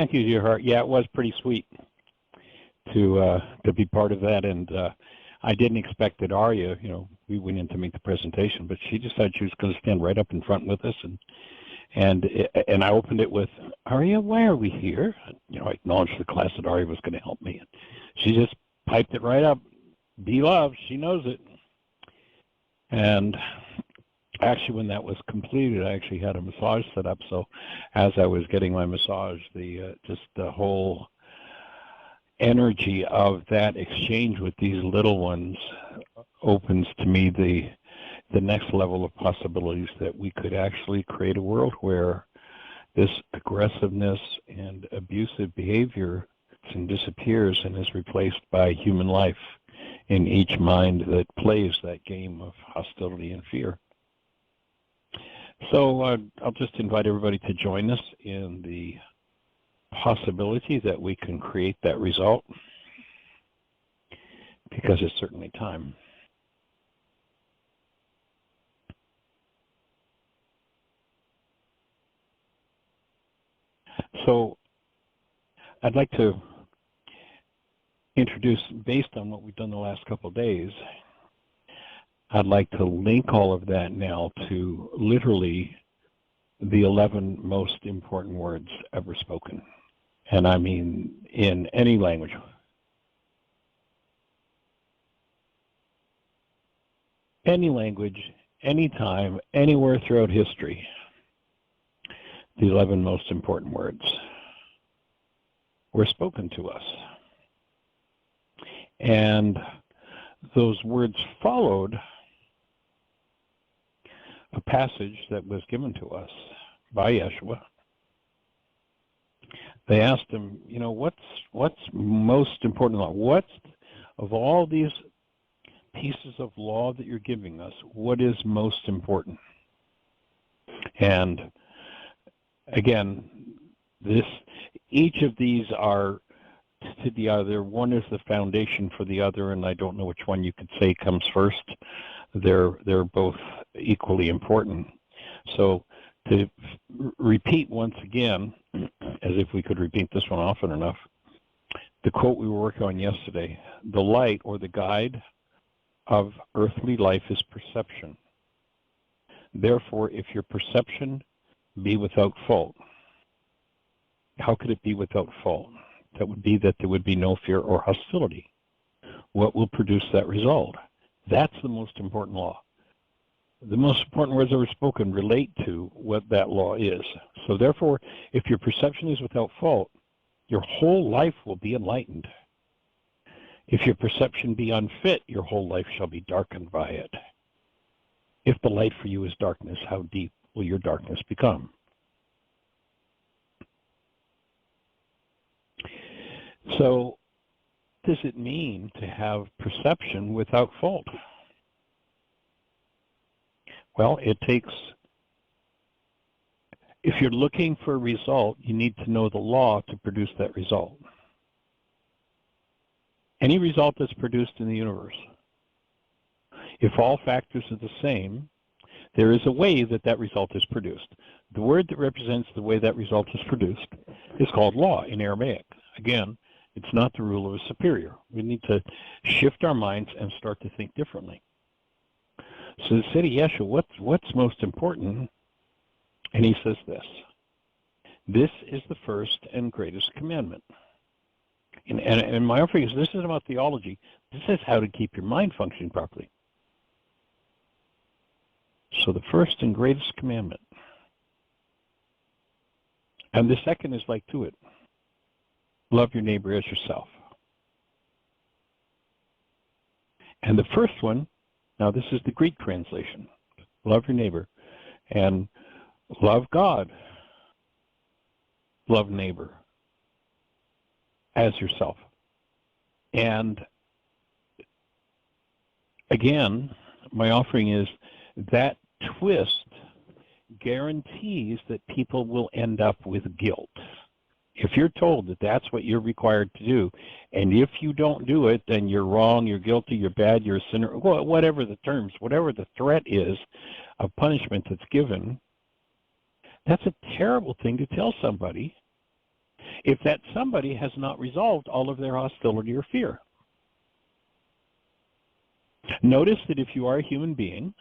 Thank you, dear heart. Yeah, it was pretty sweet to be part of that, and I didn't expect that Arya, we went in to make the presentation, but she decided she was going to stand right up in front with us, and I opened it with, Arya, why are we here? I acknowledged the class that Arya was going to help me. She just piped it right up. Be loved. She knows it. And actually, when that was completed, I actually had a massage set up. So as I was getting my massage, just the whole energy of that exchange with these little ones opens to me the next level of possibilities that we could actually create a world where this aggressiveness and abusive behavior disappears and is replaced by human life in each mind that plays that game of hostility and fear. So I'll just invite everybody to join us in the possibility that we can create that result, because it's certainly time. So I'd like to introduce, based on what we've done the last couple of days, I'd like to link all of that now to literally the 11 most important words ever spoken. And I mean in any language. Any language, anytime, anywhere throughout history. The 11 most important words were spoken to us. And those words followed a passage that was given to us by Yeshua. They asked him, what's most important law? What's, of all these pieces of law that you're giving us, what is most important? And again, each of these are to the other. One is the foundation for the other, and I don't know which one you could say comes first. They're both equally important. So to repeat once again, as if we could repeat this one often enough, the quote we were working on yesterday, the light or the guide of earthly life is perception. Therefore, if your perception be without fault, how could it be without fault? That would be that there would be no fear or hostility. What will produce that result? That's the most important law. The most important words that were spoken relate to what that law is. So therefore, if your perception is without fault, your whole life will be enlightened. If your perception be unfit, your whole life shall be darkened by it. If the light for you is darkness, how deep will your darkness become? So, what does it mean to have perception without fault? Well, it takes, if you're looking for a result, you need to know the law to produce that result. Any result that's produced in the universe, if all factors are the same, there is a way that that result is produced. The word that represents the way that result is produced is called law in Aramaic. Again, it's not the rule of a superior. We need to shift our minds and start to think differently. So they say to Yeshua, what's most important? And he says this. This is the first and greatest commandment. And my offering is, this isn't about theology. This is how to keep your mind functioning properly. So the first and greatest commandment. And the second is like to it. Love your neighbor as yourself. And the first one, now this is the Greek translation. Love your neighbor. And love God. Love neighbor as yourself. And again, my offering is that twist guarantees that people will end up with guilt. If you're told that that's what you're required to do, and if you don't do it, then you're wrong, you're guilty, you're bad, you're a sinner, whatever the terms, whatever the threat is of punishment that's given, that's a terrible thing to tell somebody. if that somebody has not resolved all of their hostility or fear. Notice that if you are a human being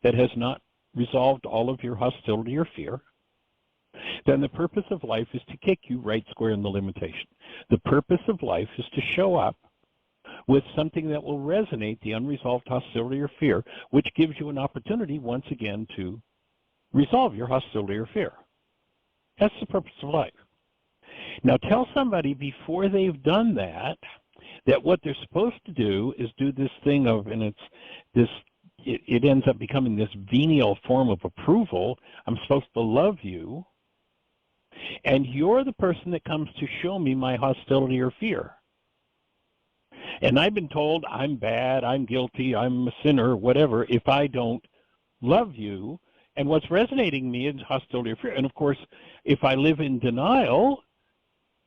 that has not resolved all of your hostility or fear, then the purpose of life is to kick you right square in the limitation. The purpose of life is to show up with something that will resonate the unresolved hostility or fear, which gives you an opportunity once again to resolve your hostility or fear. That's the purpose of life. Now tell somebody before they've done that what they're supposed to do is do this thing of, and it ends up becoming this venial form of approval. I'm supposed to love you, and you're the person that comes to show me my hostility or fear. And I've been told I'm bad, I'm guilty, I'm a sinner, whatever, if I don't love you. And what's resonating me is hostility or fear. And of course, if I live in denial,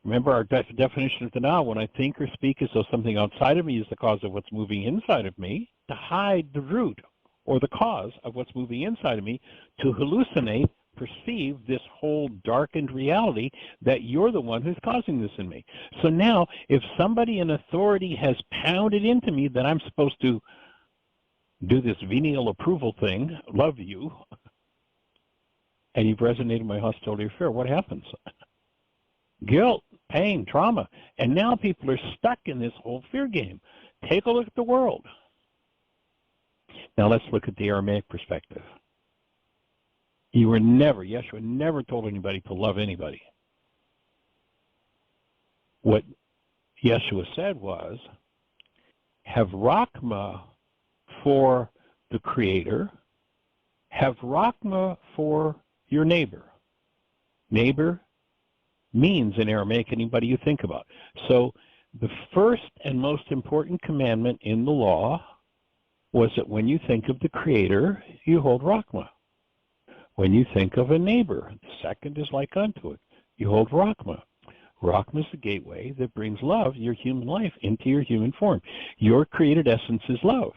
remember our definition of denial, when I think or speak as though something outside of me is the cause of what's moving inside of me, to hide the root or the cause of what's moving inside of me, to hallucinate, perceive this whole darkened reality that you're the one who's causing this in me. So now, if somebody in authority has pounded into me that I'm supposed to do this venial approval thing, love you, and you've resonated my hostility or fear, what happens? Guilt, pain, trauma. And now people are stuck in this whole fear game. Take a look at the world. Now let's look at the Aramaic perspective. Yeshua never told anybody to love anybody. What Yeshua said was, have Rakhma for the Creator, have Rakhma for your neighbor. Neighbor means in Aramaic anybody you think about. So the first and most important commandment in the law was that when you think of the Creator, you hold Rakhma. When you think of a neighbor, the second is like unto it. You hold Rakhma. Rakhma is the gateway that brings love, your human life, into your human form. Your created essence is love.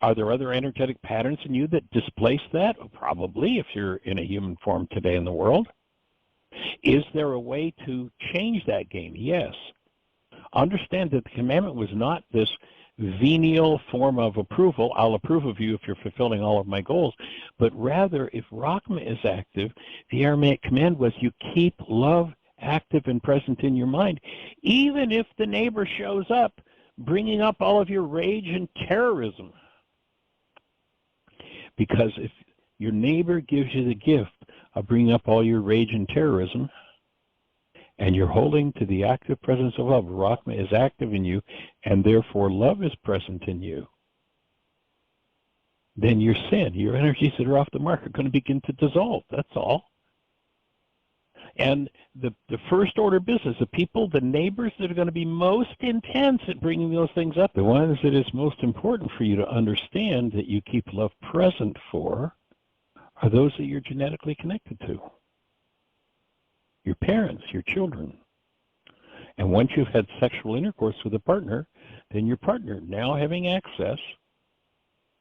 Are there other energetic patterns in you that displace that? Oh, probably, if you're in a human form today in the world. Is there a way to change that game? Yes. Understand that the commandment was not this venial form of approval. I'll approve of you if you're fulfilling all of my goals. But rather, if Rakhma is active, the Aramaic command was you keep love active and present in your mind, even if the neighbor shows up bringing up all of your rage and terrorism. Because if your neighbor gives you the gift of bringing up all your rage and terrorism, and you're holding to the active presence of love, Rakhma is active in you, and therefore love is present in you, then your sin, your energies that are off the mark are going to begin to dissolve. That's all. And the first order business, the people, the neighbors that are going to be most intense at bringing those things up, the ones that is most important for you to understand that you keep love present for, are those that you're genetically connected to. Your parents, your children. And once you've had sexual intercourse with a partner, then your partner now having access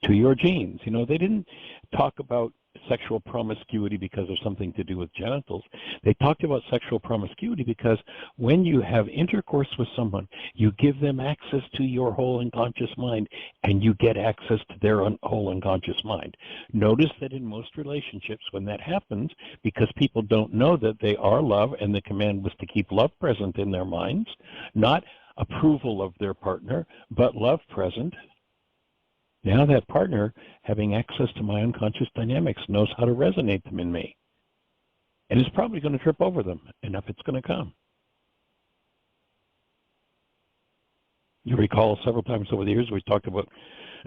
to your genes. You know, they didn't talk about sexual promiscuity because of something to do with genitals. They talked about sexual promiscuity because when you have intercourse with someone, you give them access to your whole unconscious mind, and you get access to their whole unconscious mind. Notice that in most relationships, when that happens, because people don't know that they are love, and the command was to keep love present in their minds, not approval of their partner, but love present. Now that partner, having access to my unconscious dynamics, knows how to resonate them in me. And is probably going to trip over them, and if it's going to come. You recall several times over the years we talked about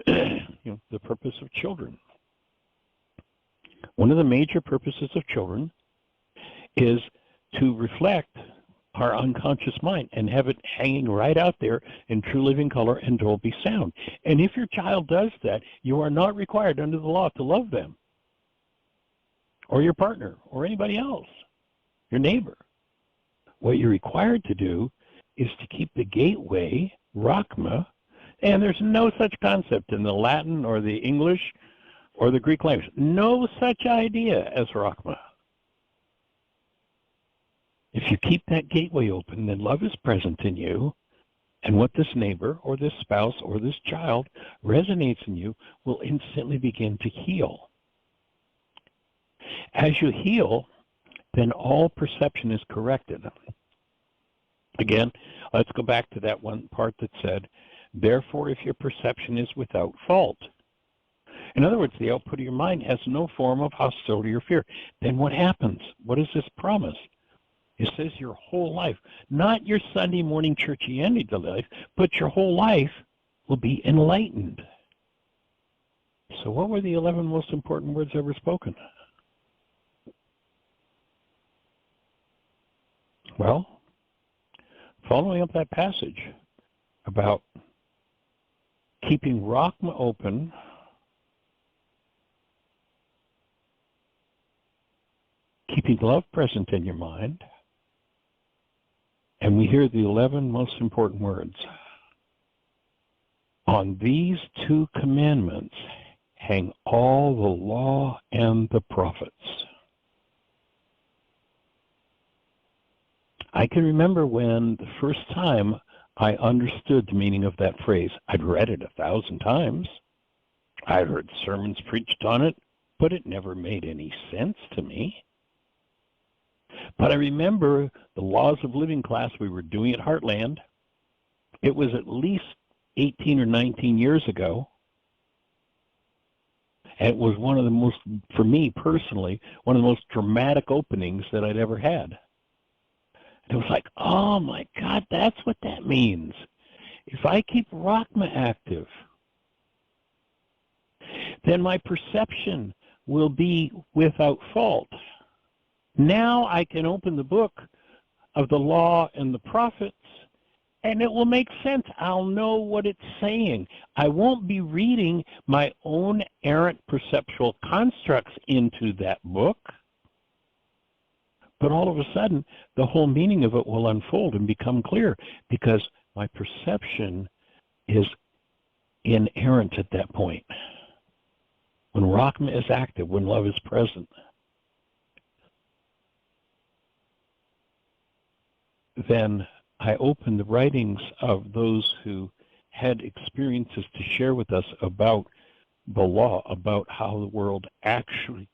the purpose of children. One of the major purposes of children is to reflect our unconscious mind and have it hanging right out there in true living color and Dolby sound. And if your child does that, you are not required under the law to love them or your partner or anybody else, your neighbor. What you're required to do is to keep the gateway, Rakhma, and there's no such concept in the Latin or the English or the Greek language. No such idea as Rakhma. If you keep that gateway open, then love is present in you, and what this neighbor or this spouse or this child resonates in you will instantly begin to heal. As you heal, then all perception is corrected. Again, let's go back to that one part that said, therefore, if your perception is without fault. In other words, the output of your mind has no form of hostility or fear. Then what happens? What is this promise? It says your whole life, not your Sunday morning churchianity life, but your whole life will be enlightened. So what were the 11 most important words ever spoken? Well, following up that passage about keeping Rakhma open, keeping love present in your mind, and we hear the 11 most important words. On these 2 commandments hang all the law and the prophets. I can remember when the first time I understood the meaning of that phrase. I'd read it 1,000 times. I'd heard sermons preached on it, but it never made any sense to me. But I remember the Laws of Living class we were doing at Heartland. It was at least 18 or 19 years ago. And it was one of the most, for me personally, one of the most dramatic openings that I'd ever had. It was like, oh my God, that's what that means. If I keep Rakhma active, then my perception will be without fault. Now I can open the book of the law and the prophets, and it will make sense. I'll know what it's saying. I won't be reading my own errant perceptual constructs into that book. But all of a sudden, the whole meaning of it will unfold and become clear because my perception is inerrant at that point. When Rakhma is active, when love is present, then I open the writings of those who had experiences to share with us about the law, about how the world actually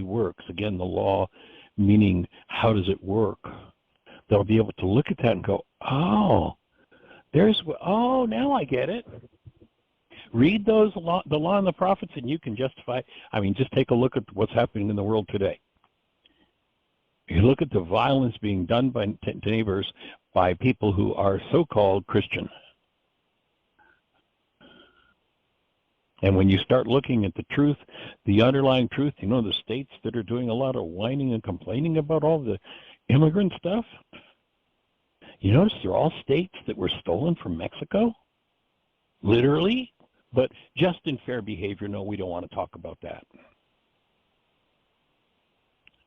works. Again, the law meaning how does it work? They'll be able to look at that and go, oh, now I get it. Read the law and the prophets and you can justify. I mean, just take a look at what's happening in the world today. You look at the violence being done by neighbors by people who are so-called Christian. And when you start looking at the truth, the underlying truth, the states that are doing a lot of whining and complaining about all the immigrant stuff, you notice they're all states that were stolen from Mexico? Literally? But just in fair behavior, no, we don't want to talk about that.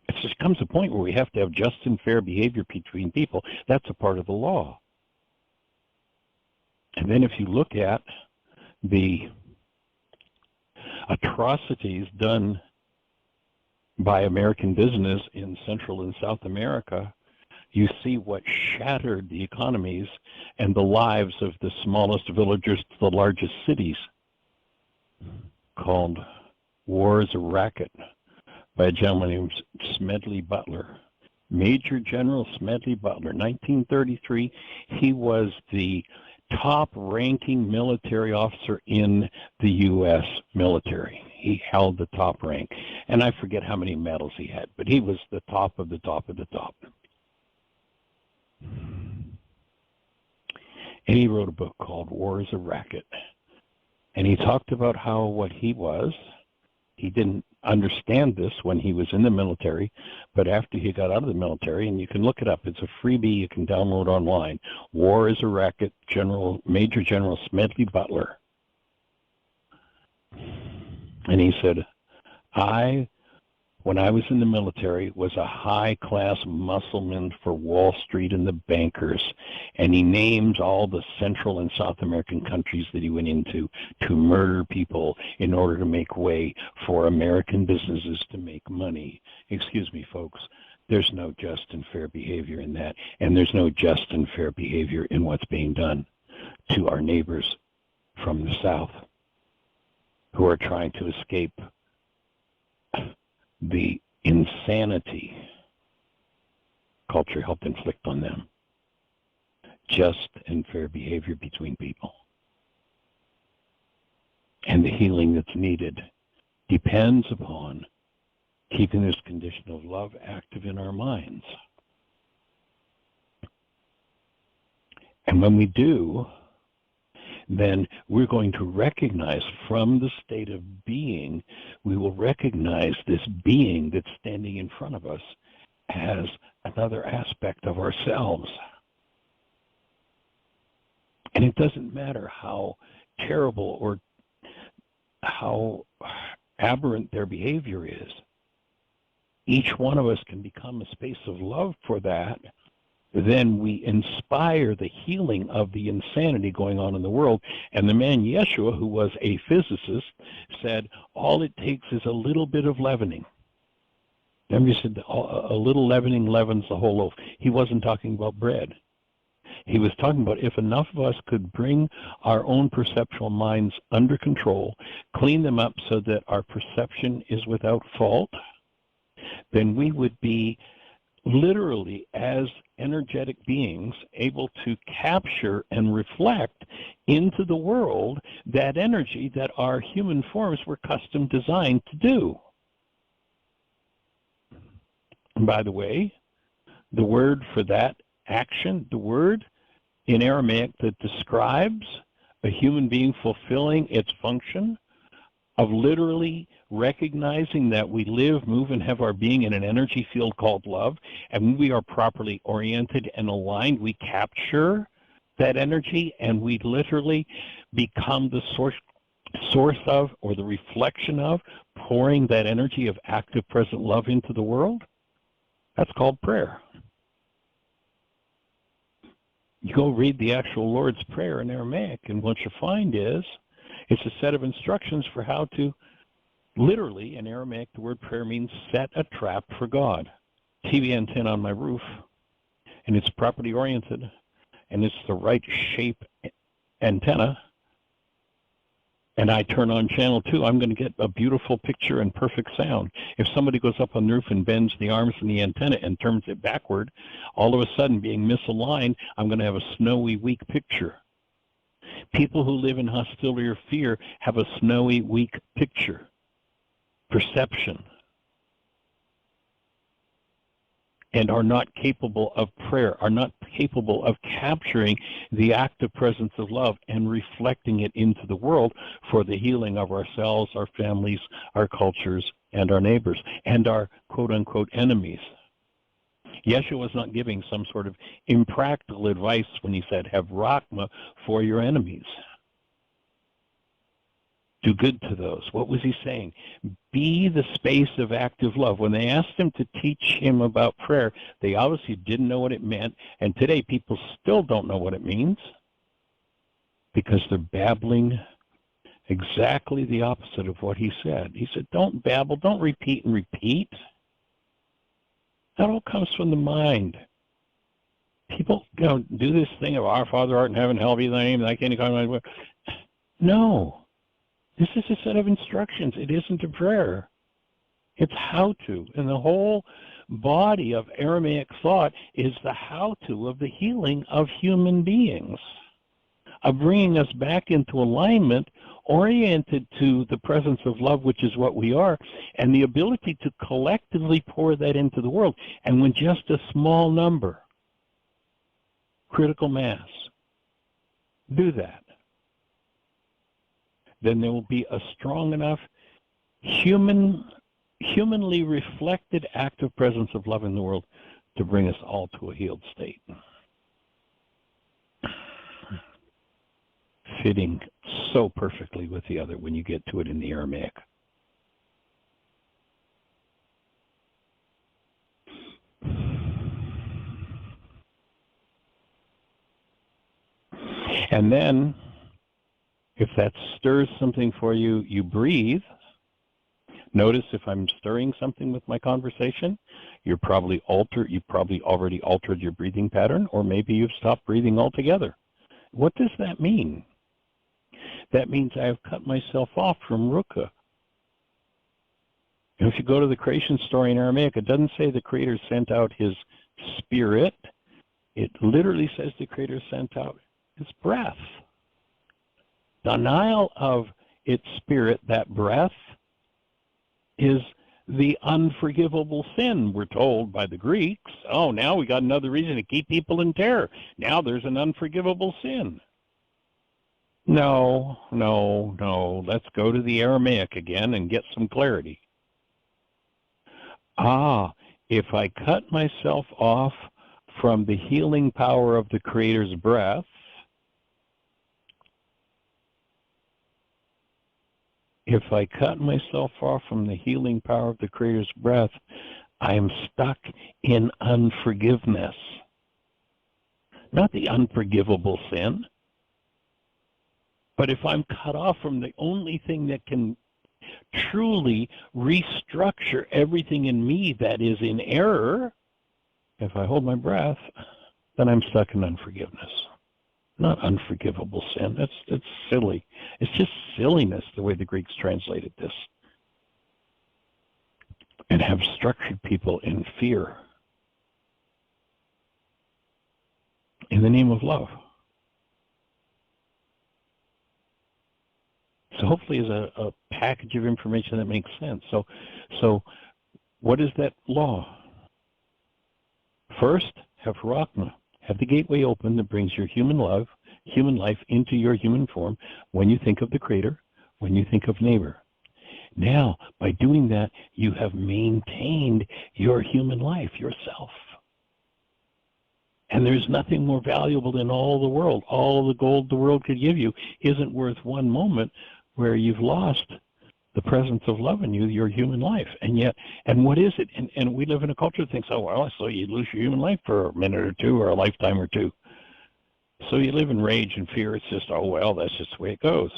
It just comes a point where we have to have just and fair behavior between people. That's a part of the law. And then if you look at the atrocities done by American business in Central and South America, you see what shattered the economies and the lives of the smallest villagers to the largest cities, called War is a Racket, by a gentleman named Smedley Butler. Major General Smedley Butler, 1933. He was the top-ranking military officer in the U.S. military. He held the top rank. And I forget how many medals he had, but he was the top of the top of the top. And he wrote a book called War is a Racket. And he talked about how what he was, he didn't understand this when he was in the military, but after he got out of the military, and you can look it up, it's a freebie you can download online, War is a Racket, Major General Smedley Butler. And he said, when I was in the military, was a high-class muscleman for Wall Street and the bankers. And he names all the Central and South American countries that he went into to murder people in order to make way for American businesses to make money. Excuse me, folks, There's no just and fair behavior in that, and there's no just and fair behavior in what's being done to our neighbors from the south who are trying to escape the insanity culture helped inflict on them. Just and fair behavior between people. And the healing that's needed depends upon keeping this condition of love active in our minds. And when we do, then we're going to recognize from the state of being, we will recognize this being that's standing in front of us as another aspect of ourselves. And it doesn't matter how terrible or how aberrant their behavior is. Each one of us can become a space of love for that. Then we inspire the healing of the insanity going on in the world. And the man Yeshua, who was a physicist, said, all it takes is a little bit of leavening. Remember, he said, a little leavening leavens the whole loaf. He wasn't talking about bread. He was talking about if enough of us could bring our own perceptual minds under control, clean them up so that our perception is without fault, then we would be literally, as energetic beings, able to capture and reflect into the world that energy that our human forms were custom designed to do. And by the way, the word for that action, the word in Aramaic that describes a human being fulfilling its function of literally recognizing that we live, move, and have our being in an energy field called love, and when we are properly oriented and aligned, we capture that energy and we literally become the source of, or the reflection of, pouring that energy of active present love into the world. That's called prayer. You go read the actual Lord's Prayer in Aramaic, and what you find is it's a set of instructions for how to, literally, in Aramaic, the word prayer means set a trap for God. TV antenna on my roof, and it's properly oriented, and it's the right shape antenna, and I turn on channel 2, I'm going to get a beautiful picture and perfect sound. If somebody goes up on the roof and bends the arms and the antenna and turns it backward, all of a sudden, being misaligned, I'm going to have a snowy, weak picture. People who live in hostility or fear have a snowy, weak picture, perception, and are not capable of prayer, are not capable of capturing the active presence of love and reflecting it into the world for the healing of ourselves, our families, our cultures, and our neighbors, and our quote-unquote enemies. Yeshua was not giving some sort of impractical advice when he said, have Rakhma for your enemies. Do good to those. What was he saying? Be the space of active love. When they asked him to teach him about prayer, they obviously didn't know what it meant, and today people still don't know what it means because they're babbling exactly the opposite of what he said. He said, don't babble, don't repeat and repeat. That all comes from the mind. People, do this thing of our Father art in heaven, hallowed be thy name, thy kingdom come. No. This is a set of instructions. It isn't a prayer. It's how to. And the whole body of Aramaic thought is the how to of the healing of human beings, of bringing us back into alignment, oriented to the presence of love, which is what we are, and the ability to collectively pour that into the world. And when just a small number, critical mass, do that, then there will be a strong enough humanly reflected active presence of love in the world to bring us all to a healed state. Fitting so perfectly with the other when you get to it in the Aramaic. And then, if that stirs something for you, you breathe. Notice if I'm stirring something with my conversation, you probably already altered your breathing pattern, or maybe you've stopped breathing altogether. What does that mean? That means I have cut myself off from Ruka. And if you go to the creation story in Aramaic, it doesn't say the Creator sent out his spirit. It literally says the Creator sent out his breath. Denial of its spirit, that breath, is the unforgivable sin, we're told by the Greeks. Oh, now we got another reason to keep people in terror. Now there's an unforgivable sin. No. Let's go to the Aramaic again and get some clarity. If I cut myself off from the healing power of the Creator's breath, if I cut myself off from the healing power of the Creator's breath, I am stuck in unforgiveness. Not the unforgivable sin, but if I'm cut off from the only thing that can truly restructure everything in me that is in error, if I hold my breath, then I'm stuck in unforgiveness. Not unforgivable sin. That's silly. It's just silliness the way the Greeks translated this and have structured people in fear in the name of love. So hopefully it's a package of information that makes sense. So what is that law? First, have Rakhma. Have the gateway open that brings your human life into your human form when you think of the Creator, when you think of neighbor. Now, by doing that, you have maintained your human life, yourself. And there's nothing more valuable in all the world. All the gold the world could give you isn't worth one moment where you've lost the presence of love in you, your human life. And what is it? And we live in a culture that thinks, oh, well, so you lose your human life for a minute or two or a lifetime or two. So you live in rage and fear. It's just, oh, well, that's just the way it goes.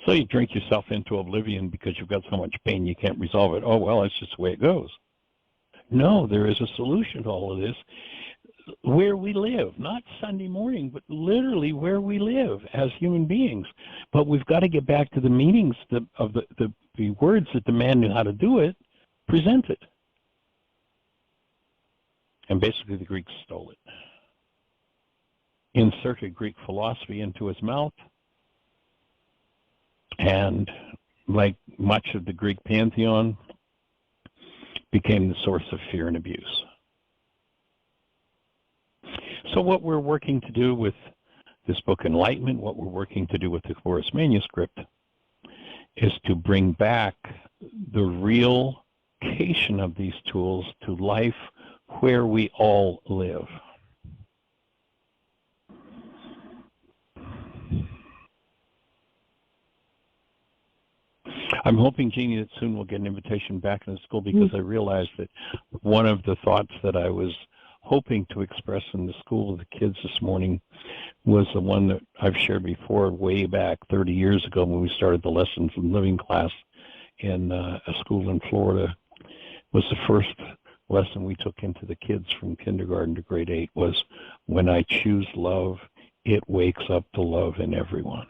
So you drink yourself into oblivion because you've got so much pain you can't resolve it. Oh, well, that's just the way it goes. No, there is a solution to all of this. Where we live, not Sunday morning, but literally where we live as human beings. But we've got to get back to the meanings of the words that the man knew how to do it, presented. And basically the Greeks stole it. Inserted Greek philosophy into his mouth, and like much of the Greek pantheon, became the source of fear and abuse. So what we're working to do with this book, Enlightenment, what we're working to do with the Chorus manuscript, is to bring back the real application of these tools to life where we all live. I'm hoping, Jeannie, that soon we'll get an invitation back in the school, because I realized that one of the thoughts that I was hoping to express in the school with the kids this morning was the one that I've shared before way back 30 years ago when we started the Lessons in Living class in a school in Florida. Was the first lesson we took into the kids from kindergarten to grade 8 was, when I choose love, it wakes up the love in everyone.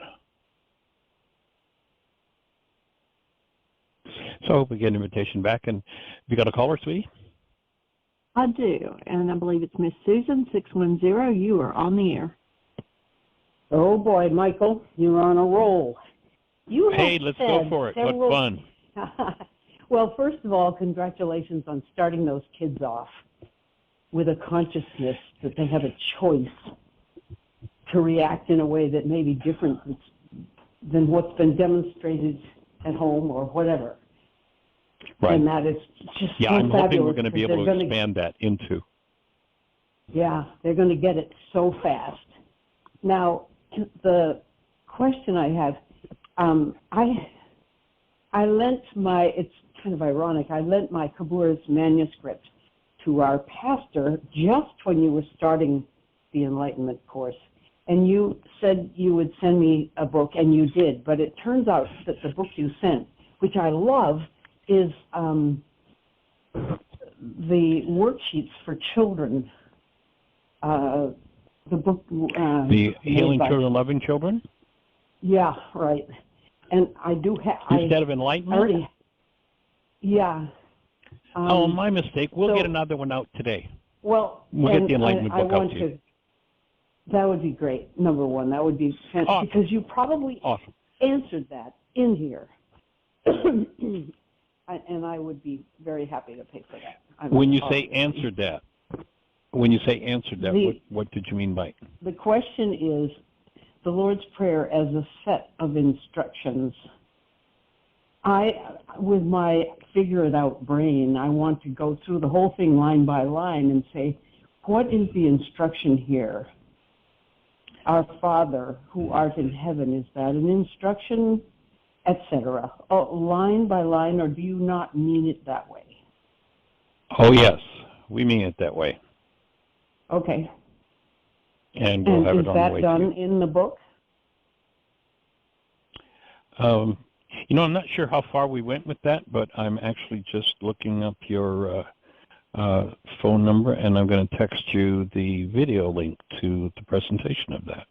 So I hope we get an invitation back. And have you got a caller, sweetie? I do, and I believe it's Miss Susan, 610. You are on the air. Oh, boy, Michael, you're on a roll. Hey, let's go for it. What fun. Well, first of all, congratulations on starting those kids off with a consciousness that they have a choice to react in a way that may be different than what's been demonstrated at home or whatever. Right. And that is just so I'm fabulous. hoping we're going to be able to expand that into. Yeah, they're going to get it so fast. Now, the question I have, I lent it's kind of ironic, I lent my Kabura's manuscript to our pastor just when you were starting the Enlightenment course. And you said you would send me a book, and you did. But it turns out that the book you sent, which I love, is the worksheets for children. The book. The Healing Children, Loving Children? Yeah, right. And I do have... Instead of Enlightenment? Yeah. Oh, my mistake. We'll get another one out today. Well, we'll get the Enlightenment book out to you. That would be great, number one. That would be fantastic. Awesome. Because you probably answered that in here. And I would be very happy to pay for that. When you say answered that, what did you mean by it? The question is the Lord's Prayer as a set of instructions. With my figure-it-out brain, I want to go through the whole thing line by line and say, what is the instruction here? Our Father, who art in heaven, is that an instruction, etc.? Line by line, or do you not mean it that way? Oh, yes. We mean it that way. Okay. And we'll have it on the way to you. Is that done in the book? I'm not sure how far we went with that, but I'm actually just looking up your phone number, and I'm going to text you the video link to the presentation of that.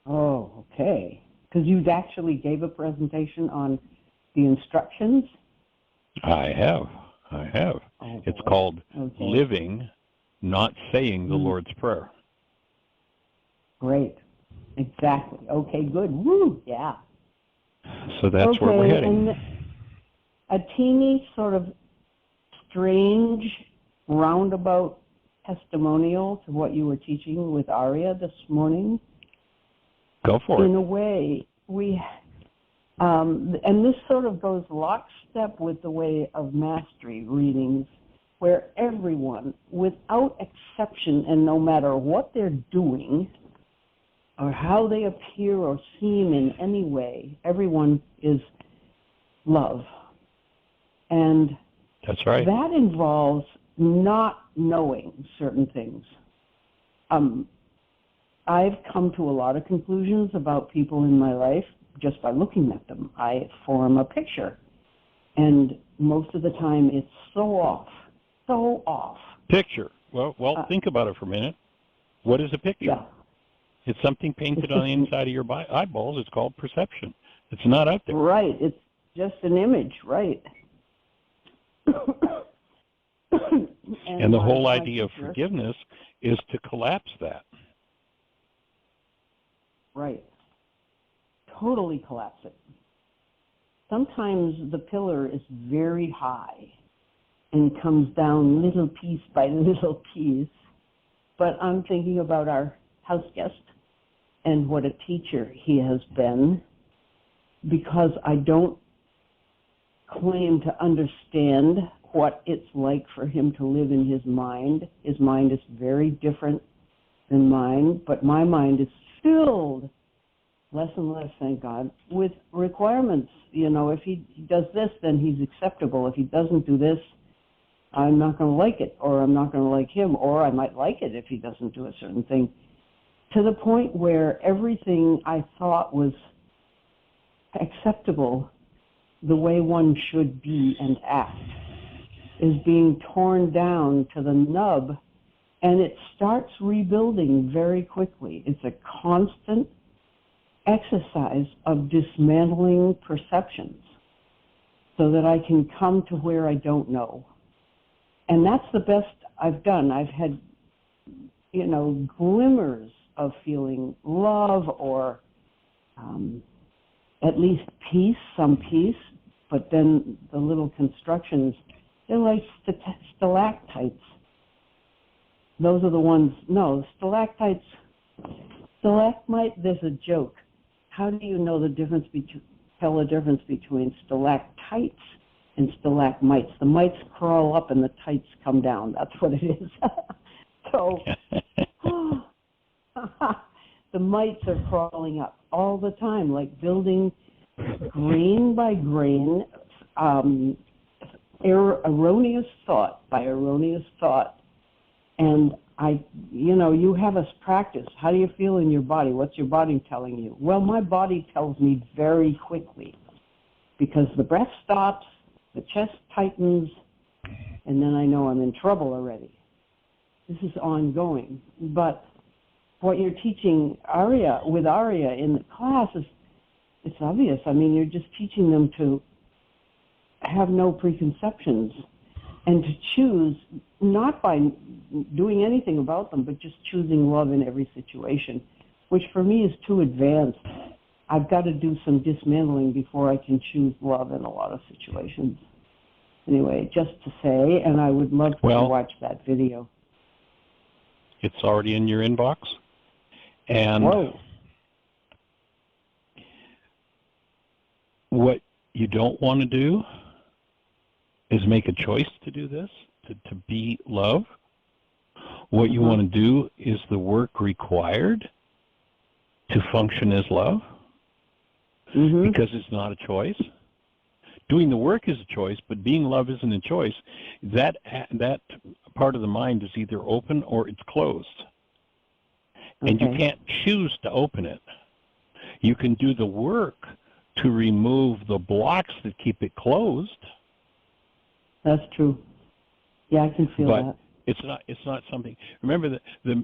Oh, okay. Because you actually gave a presentation on the instructions? I have. Oh, it's called Living, Not Saying the Lord's Prayer. Great. Exactly. Okay, good. Woo, yeah. So that's where we're heading. And a teeny sort of strange roundabout testimonial to what you were teaching with Aria this morning. Go for it. In a way, and this sort of goes lockstep with the way of mastery readings, where everyone, without exception, and no matter what they're doing, or how they appear or seem in any way, everyone is love. And that's right. That involves not knowing certain things. I've come to a lot of conclusions about people in my life just by looking at them. I form a picture, and most of the time it's so off. Picture. Well, think about it for a minute. What is a picture? Yeah. It's something painted on the inside of your eyeballs. It's called perception. It's not out there. Right. It's just an image, right. And the whole idea of forgiveness is to collapse that. Right. Totally collapse it. Sometimes the pillar is very high and comes down little piece by little piece. But I'm thinking about our house guest and what a teacher he has been, because I don't claim to understand what it's like for him to live in his mind. His mind is very different than mine, but my mind is filled, less and less, thank God, with requirements. If he does this, then he's acceptable. If he doesn't do this, I'm not going to like it, or I'm not going to like him, or I might like it if he doesn't do a certain thing. To the point where everything I thought was acceptable, the way one should be and act, is being torn down to the nub, and it starts rebuilding very quickly. It's a constant exercise of dismantling perceptions so that I can come to where I don't know. And that's the best I've done. I've had, glimmers of feeling love or at least peace, some peace, but then the little constructions, they're like stalactites. Those are the ones, stalactites, stalagmite, there's a joke. How do you know tell the difference between stalactites and stalagmites? The mites crawl up and the tights come down. That's what it is. So, the mites are crawling up all the time, like building grain by grain, erroneous thought by erroneous thought. And you have us practice. How do you feel in your body? What's your body telling you? Well, my body tells me very quickly because the breath stops, the chest tightens, and then I know I'm in trouble already. This is ongoing. But what you're teaching Arya in the class is, it's obvious. I mean, you're just teaching them to have no preconceptions and to choose, not by doing anything about them, but just choosing love in every situation, which for me is too advanced. I've got to do some dismantling before I can choose love in a lot of situations. Anyway, just to say, and I would love to watch that video. It's already in your inbox. And Whoa. What you don't want to do is make a choice to do this, to be love. What you want to do is the work required to function as love, because it's not a choice. Doing the work is a choice, but being love isn't a choice. That part of the mind is either open or it's closed. And you can't choose to open it. You can do the work to remove the blocks that keep it closed. That's true. Yeah, I can feel that. It's not something. Remember that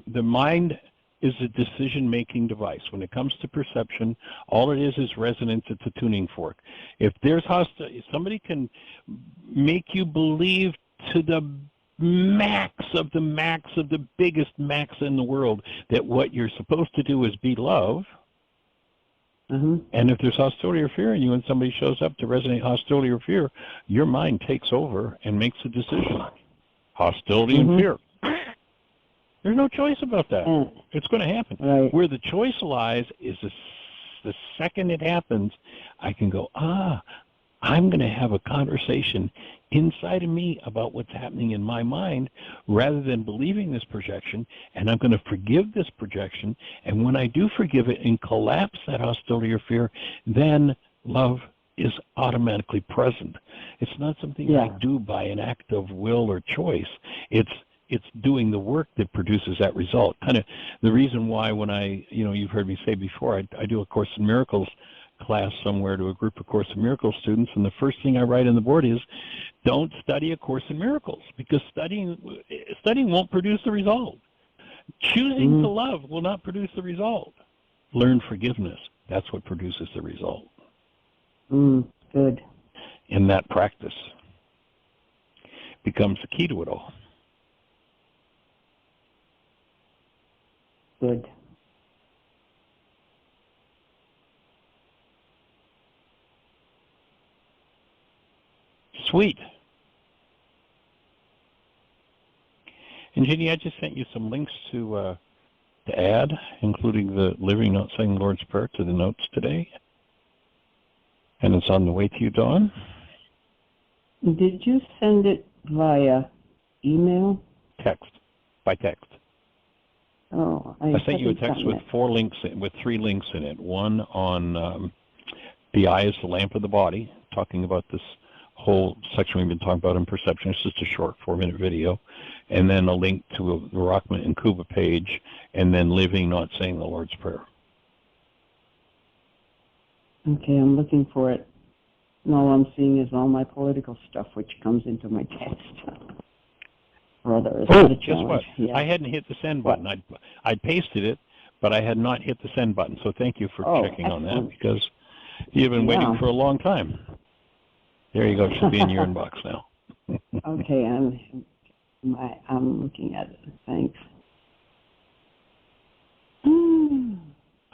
the mind is a decision-making device. When it comes to perception, all it is resonance. It's a tuning fork. If there's if somebody can make you believe to the max of the biggest max in the world that what you're supposed to do is be love, and if there's hostility or fear in you and somebody shows up to resonate hostility or fear, your mind takes over and makes a decision. Hostility and fear. There's no choice about that. It's going to happen. Right. Where the choice lies is the second it happens, I can go, I'm going to have a conversation inside of me about what's happening in my mind rather than believing this projection, and I'm going to forgive this projection, and when I do forgive it and collapse that hostility or fear, then love is automatically present. It's not something I do by an act of will or choice. It's doing the work that produces that result. Kind of the reason why when you've heard me say before, I do a Course in Miracles class somewhere to a group of Course in Miracles students, and the first thing I write on the board is, don't study a Course in Miracles, because studying won't produce the result. Choosing to love will not produce the result. Learn forgiveness. That's what produces the result. Good. And that practice becomes the key to it all. Good. Sweet. And Ginny, I just sent you some links to add, including the Living Not Saying the Lord's Prayer to the notes today. And it's on the way to you, Dawn. Did you send it via email? Text. By text. Oh, I sent you a text with 3 links in it. One on the eye is the lamp of the body, talking about this whole section we've been talking about in perception. It's just a short 4-minute video. And then a link to the Rakhma and Kuba page, and then Living Not Saying the Lord's Prayer. Okay, I'm looking for it. And all I'm seeing is all my political stuff, which comes into my text. Brother, guess what? Yeah. I hadn't hit the send button. I'd pasted it, but I had not hit the send button. So thank you for checking on that, because you've been waiting for a long time. There you go. It should be in your inbox now. Okay, I'm looking at it. Thanks.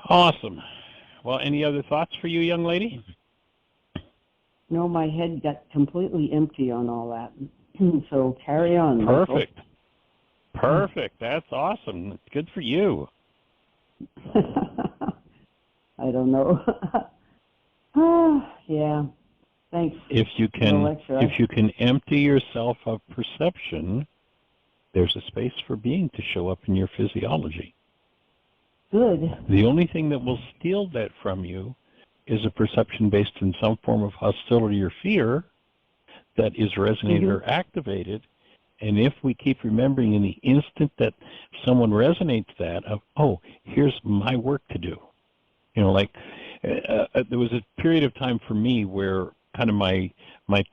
Awesome. Well, any other thoughts for you, young lady? No, my head got completely empty on all that. So carry on. Perfect. Perfect. That's awesome. Good for you. I don't know. Yeah. Thanks. If you can empty yourself of perception, there's a space for being to show up in your physiology. Good. The only thing that will steal that from you is a perception based in some form of hostility or fear that is resonated or activated. And if we keep remembering in the instant that someone resonates that of, oh, here's my work to do. Like there was a period of time for me where kind of my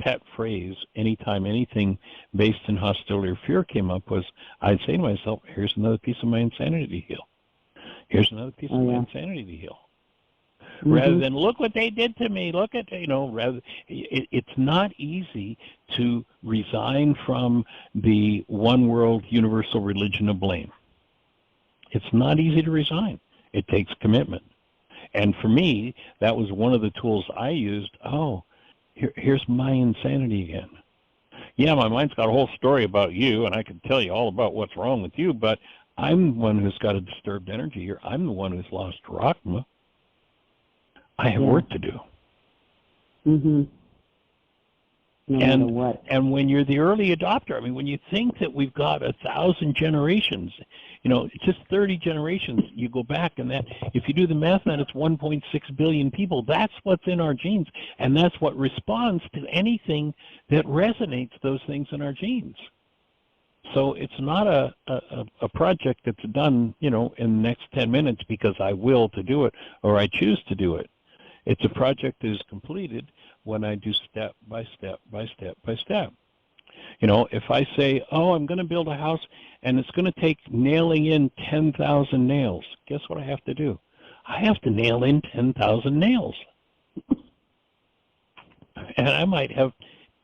pet phrase anytime anything based in hostility or fear came up was I'd say to myself, here's another piece of my insanity to heal. Here's another piece of my insanity to heal. Rather than, look what they did to me, look at, it's not easy to resign from the one world universal religion of blame. It's not easy to resign. It takes commitment. And for me, that was one of the tools I used. Oh, here's my insanity again. Yeah, my mind's got a whole story about you, and I can tell you all about what's wrong with you, but I'm the one who's got a disturbed energy here. I'm the one who's lost Rakhma. I have work to do. No matter what. And when you're the early adopter, I mean, when you think that we've got 1,000 generations, it's just 30 generations, you go back and that, if you do the math on it, it's 1.6 billion people. That's what's in our genes, and that's what responds to anything that resonates those things in our genes. So it's not a project that's done, in the next 10 minutes because I will to do it or I choose to do it. It's a project that is completed when I do step by step by step by step. If I say, I'm going to build a house and it's going to take nailing in 10,000 nails, guess what I have to do? I have to nail in 10,000 nails. And I might have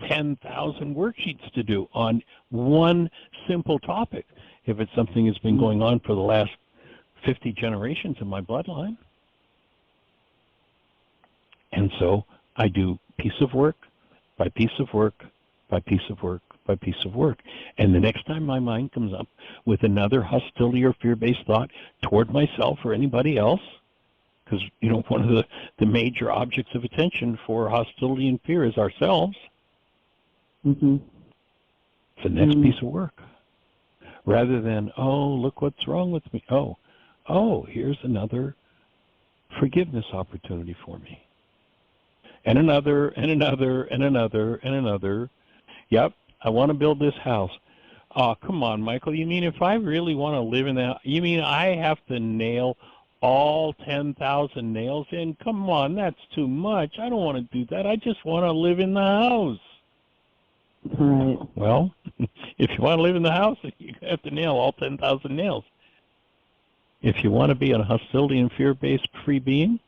10,000 worksheets to do on one simple topic if it's something that's been going on for the last 50 generations in my bloodline. And so I do piece of work by piece of work by piece of work by piece of work. And the next time my mind comes up with another hostility or fear-based thought toward myself or anybody else, because, one of the major objects of attention for hostility and fear is ourselves, it's the next piece of work. Rather than, look what's wrong with me. Here's another forgiveness opportunity for me. And another, and another, and another, and another. Yep, I want to build this house. Oh, come on, Michael. You mean if I really want to live in that, you mean I have to nail all 10,000 nails in? Come on, that's too much. I don't want to do that. I just want to live in the house. Right. Well, if you want to live in the house, you have to nail all 10,000 nails. If you want to be a hostility and fear-based free being,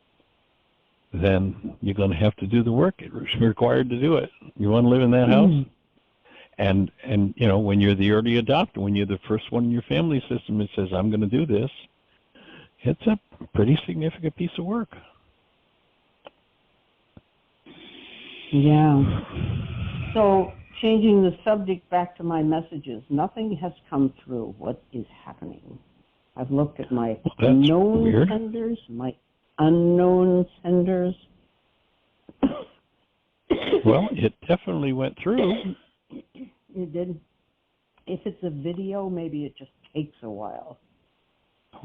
then you're going to have to do the work. It's required to do it. You want to live in that house? And when you're the early adopter, when you're the first one in your family system that says, I'm going to do this, it's a pretty significant piece of work. Yeah. So changing the subject back to my messages, nothing has come through. What is happening? I've looked at my known senders, my unknown senders. Well, it definitely went through. It did. If it's a video, maybe it just takes a while.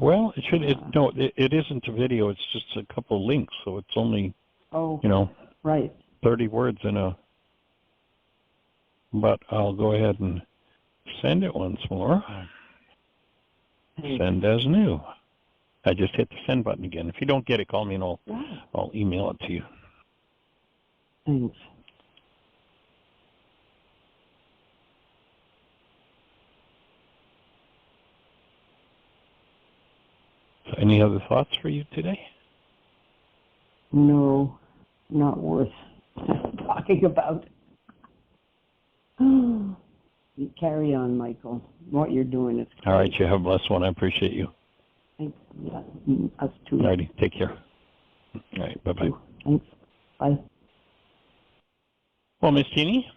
Well, it should. It isn't a video. It's just a couple links, so it's only, right, 30 words in a. But I'll go ahead and send it once more. Send as new. I just hit the send button again. If you don't get it, call me and I'll email it to you. Thanks. So any other thoughts for you today? No, not worth talking about. You carry on, Michael. What you're doing is great. All right, you have a blessed one. I appreciate you. Thanks. Yeah, us too. All righty, take care. All right, bye-bye. Thanks. Bye. Well, Miss Jeannie?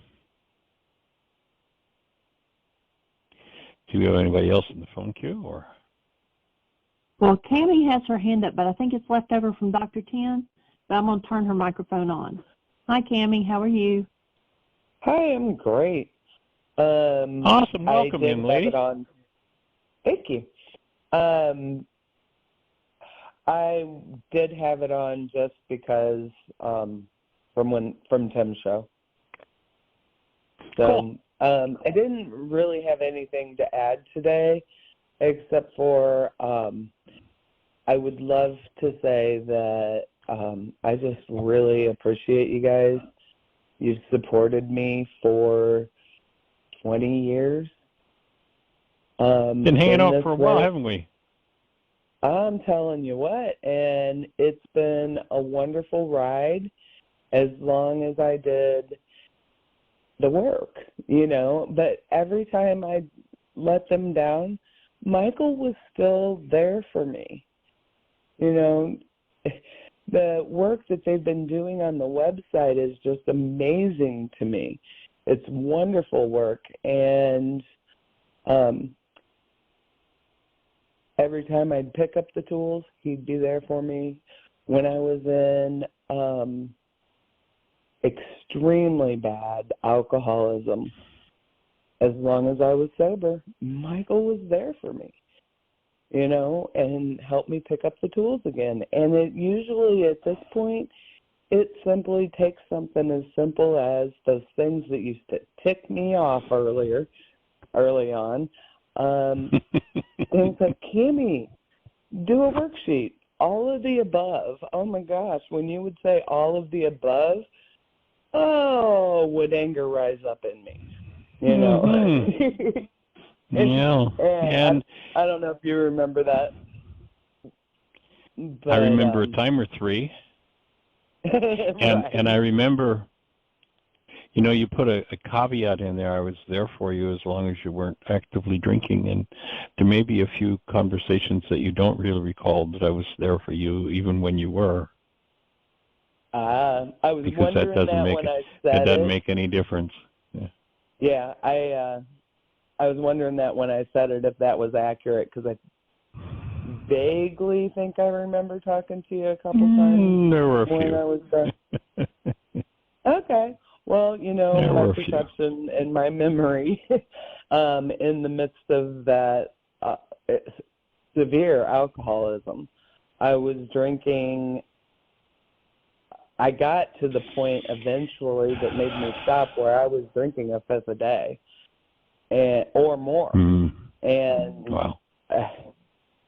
Do we have anybody else in the phone queue, or? Well, Camie has her hand up, but I think it's left over from Dr. Ten, but I'm going to turn her microphone on. Hi, Camie. How are you? Hi, I'm great. Awesome. Welcome in, lady. Thank you. I did have it on just because from Tim's show. So Cool. I didn't really have anything to add today, except for I would love to say that I just really appreciate you guys You've supported me for 20 years. Been hanging in out this for a while, way. haven't we? I'm telling you what, and it's been a wonderful ride as long as I did the work, But every time I let them down, Michael was still there for me. The work that they've been doing on the website is just amazing to me. It's wonderful work, and every time I'd pick up the tools, he'd be there for me. When I was in extremely bad alcoholism, as long as I was sober, Michael was there for me, and helped me pick up the tools again. And it usually, at this point, it simply takes something as simple as those things that used to tick me off early on. Things like, Camie, do a worksheet, all of the above. Oh my gosh, when you would say all of the above, would anger rise up in me, Mm-hmm. and I don't know if you remember that. But, I remember a time or three. And I remember, you put a caveat in there. I was there for you as long as you weren't actively drinking. And there may be a few conversations that you don't really recall, but I was there for you even when you were. I was because wondering that when I said it doesn't make any difference. Yeah, I was wondering that when I said it, if that was accurate, because I vaguely think I remember talking to you a couple times. There were a when few. I was there. Okay. Well, my perception and my memory in the midst of that severe alcoholism, I was drinking. I got to the point eventually that made me stop where I was drinking a fifth a day or more. Mm. And wow.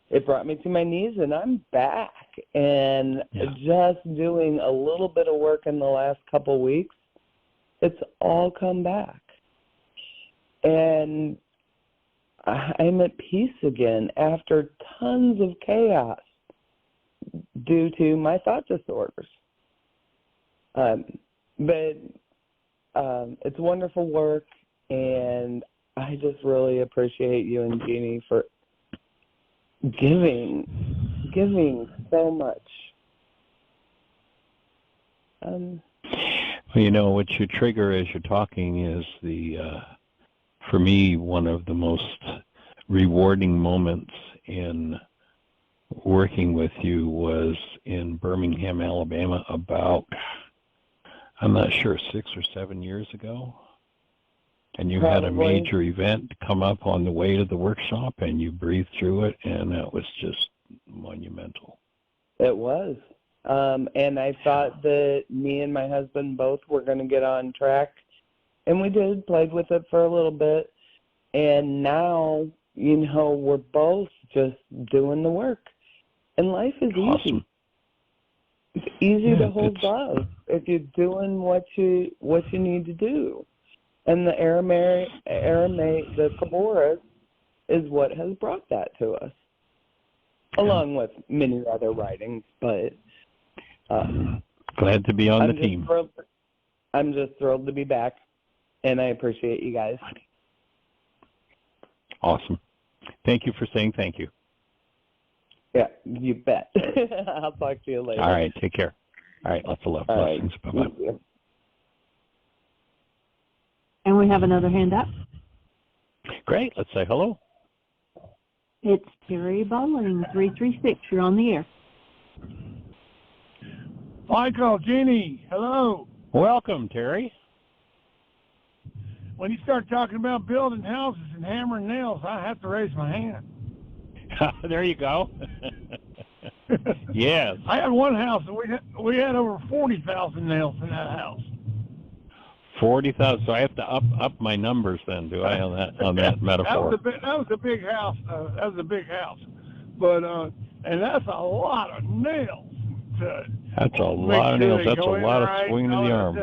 It brought me to my knees, and I'm back. And just doing a little bit of work in the last couple weeks, it's all come back. And I'm at peace again after tons of chaos due to my thought disorders. But it's wonderful work, and I just really appreciate you and Jeannie for giving so much. Well, what you trigger as you're talking is for me, one of the most rewarding moments in working with you was in Birmingham, Alabama, about, I'm not sure, 6 or 7 years ago. And you had a major event come up on the way to the workshop, and you breathed through it, and that was just monumental. It was. And I thought that me and my husband both were going to get on track. And we did, played with it for a little bit. And now, we're both just doing the work. And life is easy. It's easy to hold love if you're doing what you need to do. And the Aramaic, the Kabbalah, is what has brought that to us, along with many other writings. But glad to be on the team. I'm just thrilled to be back, and I appreciate you guys. Awesome. Thank you for saying thank you. Yeah, you bet. I'll talk to you later. All right, take care. All right, lots of love. Blessings. Right. Bye-bye. And we have another hand up. Great. Let's say hello. It's Terry Bowling, 336. You're on the air. Michael, Jeannie, hello. Welcome, Terry. When you start talking about building houses and hammering nails, I have to raise my hand. There you go. Yes. I had one house, and we had over 40,000 nails in that house. 40,000. So I have to up my numbers then, do I, on that metaphor? That was a big house. That was a big house, but and that's a lot of nails. That's a lot of nails. That's a lot of swinging of the arm.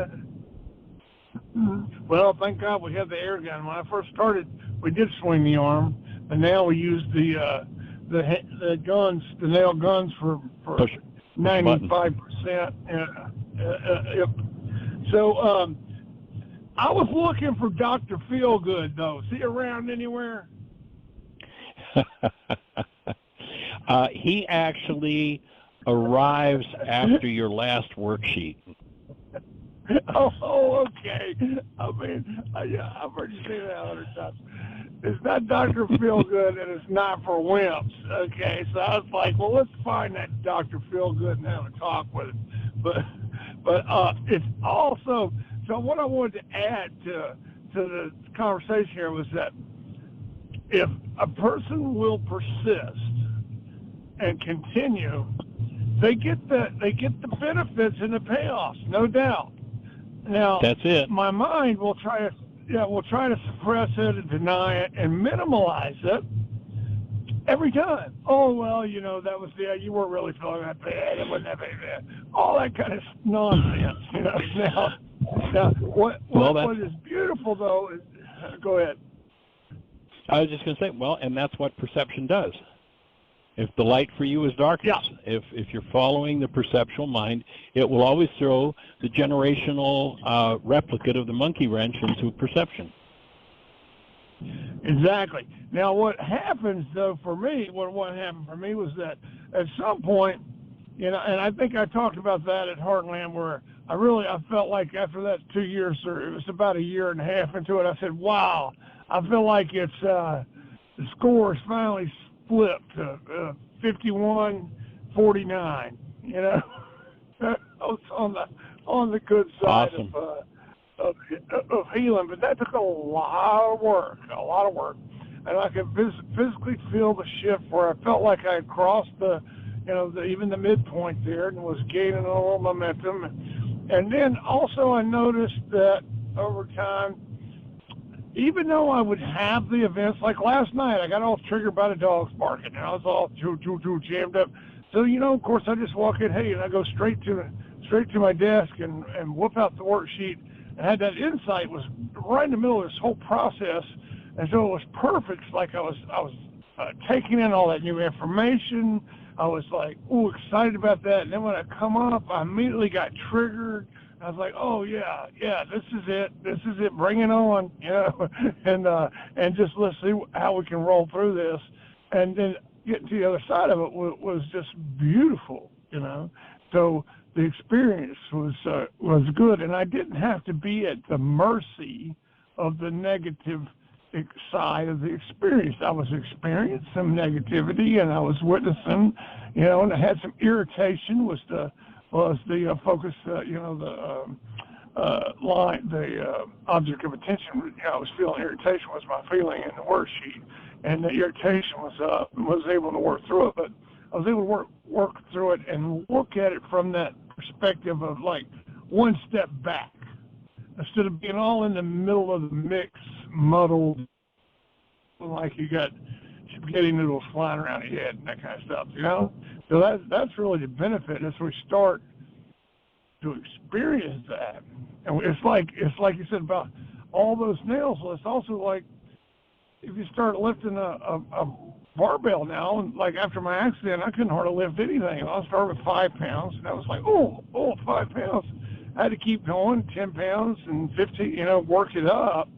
Well, thank God we have the air gun. When I first started, we did swing the arm, and now we use the guns, the nail guns for Push 95%. Yep. So I was looking for Dr. Feelgood, though. Is he around anywhere? He actually arrives after your last worksheet. Oh, okay. I mean, yeah, I've heard you say that 100 times. It's not Dr. Feelgood, and it's not for wimps. Okay, so I was like, well, let's find that Dr. Feelgood and have a talk with him. But it's also, so what I wanted to add to the conversation here was that if a person will persist and continue, they get the benefits and the payoffs, no doubt. Now, that's it. My mind will try to suppress it and deny it and minimalize it every time. Oh, well, that was you weren't really feeling that bad. It wasn't that bad. All that kind of nonsense, Now, what is beautiful though is, go ahead. I was just going to say, well, and that's what perception does. If the light for you is darkness, if you're following the perceptual mind, it will always throw the generational replicate of the monkey wrench into perception. Exactly. Now, what happens, though, for me, what happened for me was that at some point, and I think I talked about that at Heartland, where I felt like after that 2 years, or it was about a year and a half into it, I said, wow, I feel like it's the score is finally flipped to 51-49. I was on the good side Awesome. of healing, but that took a lot of work, and I could physically feel the shift where I felt like I had crossed even the midpoint there and was gaining a little momentum, and then also I noticed that over time, even though I would have the events, like last night, I got all triggered by the dogs barking, and I was all jammed up. So, of course, I just walk in, and I go straight to my desk and whip out the worksheet, and had that insight was right in the middle of this whole process, and so it was perfect. It's like I was taking in all that new information. I was like, excited about that, and then when I come up, I immediately got triggered. I was like, oh yeah, this is it, bring it on, and just let's see how we can roll through this, and then getting to the other side of it was just beautiful, So the experience was good, and I didn't have to be at the mercy of the negative side of the experience. I was experiencing some negativity, and I was witnessing, and I had some irritation. Was the focus, the object of attention. I was feeling irritation was my feeling in the worksheet, and the irritation was able to work through it. But I was able to work through it and look at it from that perspective of like one step back, instead of being all in the middle of the mix, muddled, like you got spaghetti noodles flying around your head and that kind of stuff, So that's really the benefit as we start to experience that. And it's like you said about all those nails. Well, it's also like if you start lifting a barbell now, and like after my accident, I couldn't hardly lift anything. I started with 5 pounds, and I was like, 5 pounds. I had to keep going, 10 pounds and 15, work it up,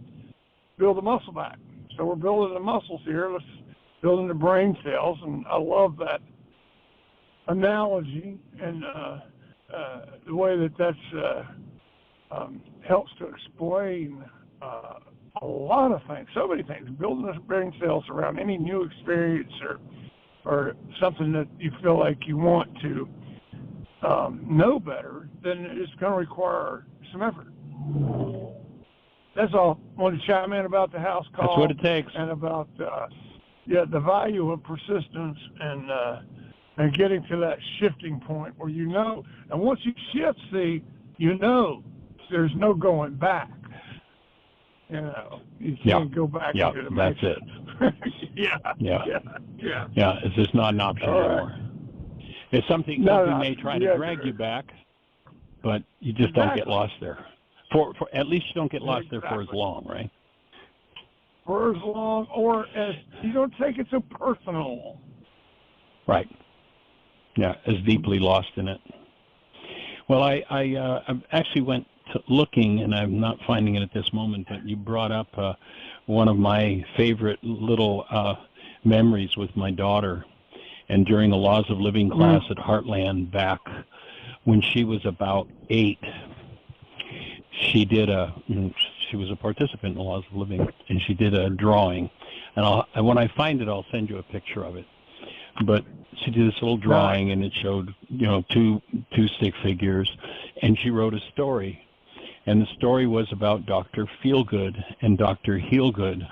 build the muscle back. So we're building the muscles here. Let's building the brain cells, and I love that analogy and the way that helps to explain a lot of things, so many things. Building the brain cells around any new experience or something that you feel like you want to know better, then it's going to require some effort. That's all. I wanted to chime in about the house call. That's what it takes. And about the value of persistence and getting to that shifting point where and once you shift, there's no going back. You can't go back into the matrix. That's it. Yeah. It's just not an option anymore. It's something may try to drag you back, but you just don't get lost there. For at least you don't get lost there for as Exactly. long, right? For as long, or as you don't take it so personal. Right. Yeah, as deeply lost in it. Well, I actually went looking, and I'm not finding it at this moment, but you brought up one of my favorite little memories with my daughter. And during a Laws of Living class at Heartland back when she was about 8, she was a participant in the Laws of Living, and she did a drawing. And when I find it, I'll send you a picture of it. But she did this little drawing, and it showed, two stick figures, and she wrote a story. And the story was about Dr. Feelgood and Dr. Heelgood,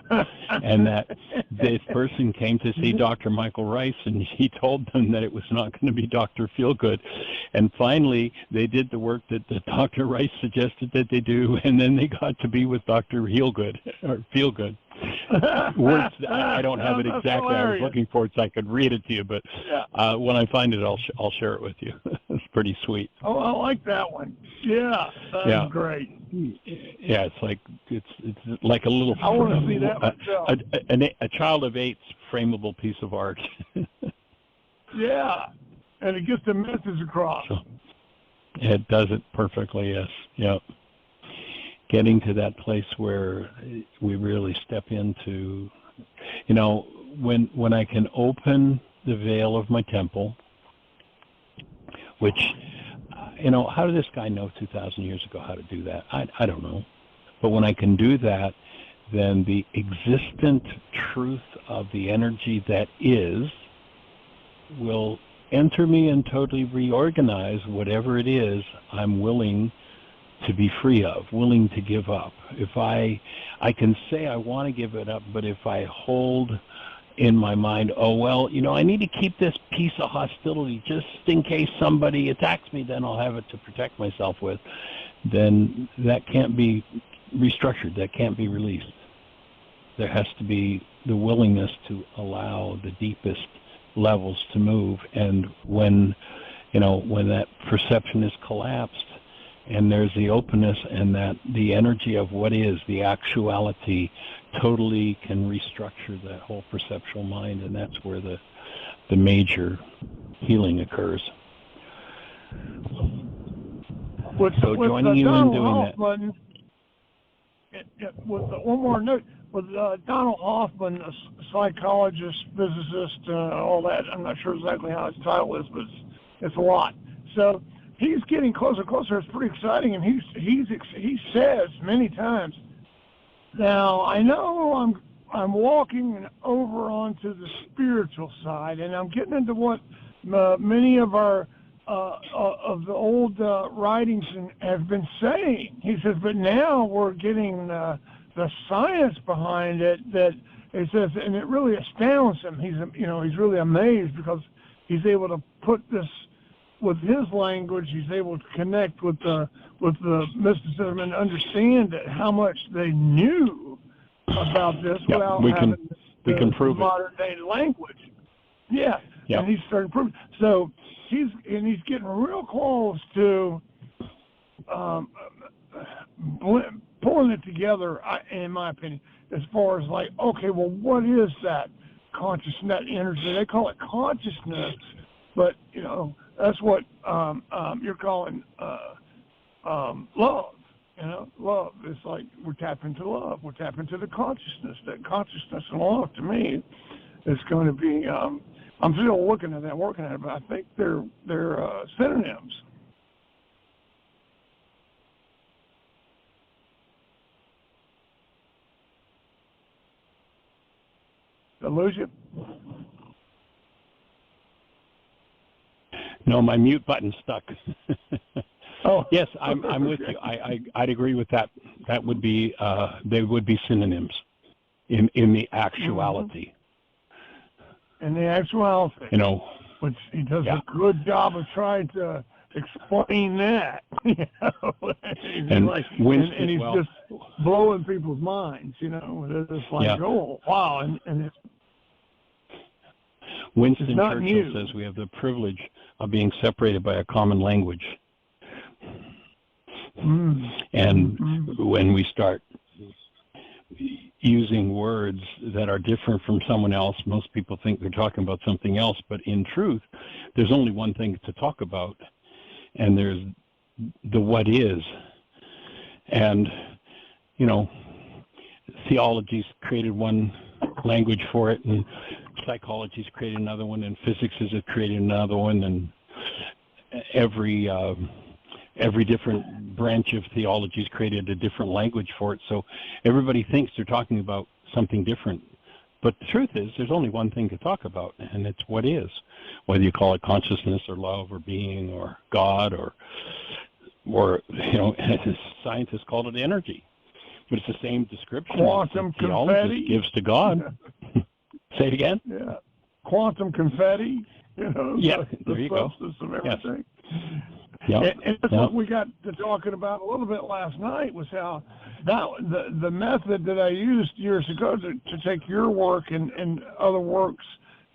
and that this person came to see Dr. Michael Rice, and he told them that it was not going to be Dr. Feelgood. And finally, they did the work that Dr. Rice suggested that they do, and then they got to be with Dr. Heelgood, or Feelgood. Words, I don't have it exactly. I was looking for it so I could read it to you, but when I find it, I'll share it with you. It's pretty sweet. Oh, I like that one. Yeah, that's great. Yeah, it's like a little. I want to see that myself. A child of 8's frameable piece of art. Yeah, and it gets the message across. So, it does it perfectly. Yes. Yep. Getting to that place where we really step into, when I can open the veil of my temple, which, how did this guy know 2,000 years ago how to do that? I don't know. But when I can do that, then the existent truth of the energy that is will enter me and totally reorganize whatever it is I'm willing to be free of, willing to give up. If I can say I want to give it up, but if I hold in my mind, I need to keep this piece of hostility just in case somebody attacks me, then I'll have it to protect myself with, then that can't be restructured, that can't be released. There has to be the willingness to allow the deepest levels to move, and when that perception is collapsed, and there's the openness, and that the energy of what is, the actuality, totally can restructure that whole perceptual mind, and that's where the major healing occurs. So joining you in doing Hoffman, that. One more note, with Donald Hoffman, a psychologist, physicist, all that, I'm not sure exactly how his title is, but it's a lot. So he's getting closer and closer. It's pretty exciting, and he says many times, now I know I'm walking over onto the spiritual side, and I'm getting into what many of our of the old writings have been saying. He says, but now we're getting the science behind it. That he says, and it really astounds him. He's really amazed because he's able to put this. With his language, he's able to connect with the mysticism and understand how much they knew about this without having the modern day language. Yeah, and he's starting to prove. So he's getting real close to pulling it together, in my opinion, as far as like, okay, well, what is that consciousness energy? They call it consciousness, but that's what you're calling love. Love is like we're tapping into love. We're tapping into the consciousness. That consciousness and love, to me, is going to be. I'm still looking at that, working at it, but I think they're synonyms. Did I lose you? No, my mute button's stuck. Oh, yes, I'm with you. I'd agree with that. That would be they would be synonyms in the actuality. In the actuality, which he does a good job of trying to explain that. And he's just blowing people's minds. It's like, oh wow, and it's. Winston Churchill says we have the privilege of being separated by a common language. And when we start using words that are different from someone else, most people think they're talking about something else, but in truth, there's only one thing to talk about, and there's the what is. And, you know, theology's created one language for it, and psychology's created another one, and physics has created another one, and every different branch of theology's created a different language for it. So everybody thinks they're talking about something different. But the truth is, there's only one thing to talk about, and it's what is. Whether you call it consciousness or love or being or God or you know, scientists call it energy. But it's the same description Quantum the theologist confetti gives to God. Say it again? Yeah. Quantum confetti, you know, yeah, the there you substance go. of everything. Yes. And that's what we got to talking about a little bit last night, was how the method that I used years ago to take your work and other works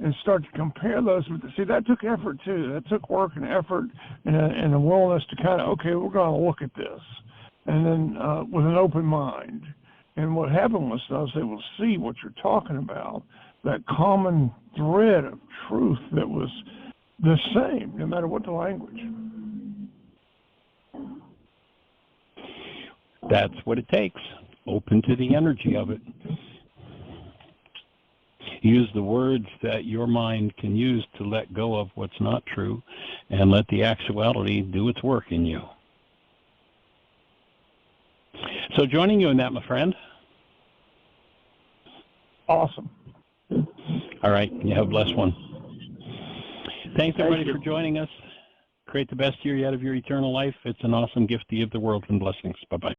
and start to compare those. See, that took effort too. That took work and effort and a willingness to kind of, okay, we're going to look at this. And then with an open mind. And what happened was I was able to see what you're talking about, that common thread of truth that was the same, no matter what the language. That's what it takes. Open to the energy of it. Use the words that your mind can use to let go of what's not true, and let the actuality do its work in you. So joining you in that, my friend. Awesome. All right. You have a blessed one. Thanks, everybody, for joining us. Create the best year yet of your eternal life. It's an awesome gift to give the world, and blessings. Bye-bye.